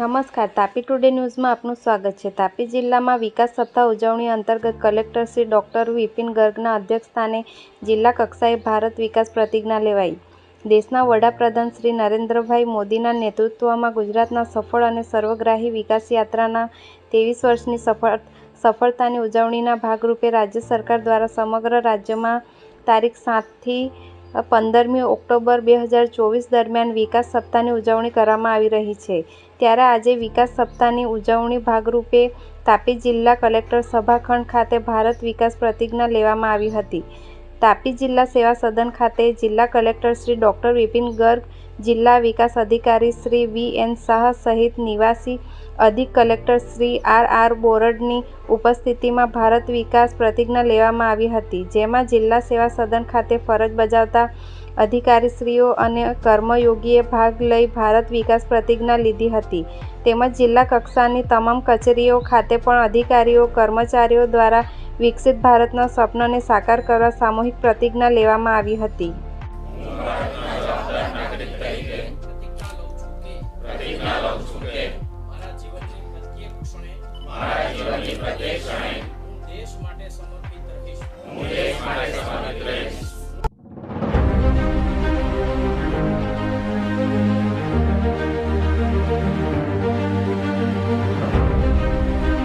નમસ્કાર, તાપી ટુડે ન્યૂઝમાં આપનું સ્વાગત છે. તાપી જિલ્લામાં વિકાસ સપ્તાહ ઉજવણી અંતર્ગત કલેક્ટર શ્રી ડોક્ટર વિપિન ગર્ગના અધ્યક્ષસ્થાને જિલ્લા કક્ષાએ ભારત વિકાસ પ્રતિજ્ઞા લેવાઈ. દેશના વડાપ્રધાન શ્રી નરેન્દ્રભાઈ મોદીના નેતૃત્વમાં ગુજરાતના સફળ અને સર્વગ્રાહી વિકાસ યાત્રાના 23 વર્ષની સફળતાની ઉજવણીના ભાગરૂપે રાજ્ય સરકાર દ્વારા સમગ્ર રાજ્યમાં તારીખ 7 થી 15મી ઓક્ટોબર 2024 દરમિયાન વિકાસ સપ્તાહની ઉજવણી કરવામાં આવી રહી છે. ત્યારે આજે વિકાસ સપ્તાહની ઉજવણી ભાગરૂપે તાપી જિલ્લા કલેક્ટર સભાખંડ ખાતે ભારત વિકાસ પ્રતિજ્ઞા લેવામાં આવી હતી. તાપી જિલ્લા સેવા સદન ખાતે જિલ્લા કલેક્ટર શ્રી ડોક્ટર વિપિન ગર્ગ, જિલ્લા વિકાસ અધિકારી શ્રી વી.એન. શાહ સહિત નિવાસી અધિક કલેક્ટર શ્રી આર. બોરડની ઉપસ્થિતિમાં ભારત વિકાસ પ્રતિજ્ઞા લેવામાં આવી હતી. જેમાં જિલ્લા સેવા સદન ખાતે ફરજ બજાવતા અધિકારીશ્રીઓ અને કર્મયોગીએ ભાગ લઈ ભારત વિકાસ પ્રતિજ્ઞા લીધી હતી. તેમજ જિલ્લા કક્ષાની તમામ કચેરીઓ ખાતે પણ અધિકારીઓ, કર્મચારીઓ દ્વારા વિકસિત ભારતના સ્વપ્નને સાકાર કરવા સામૂહિક પ્રતિજ્ઞા લેવામાં આવી હતી.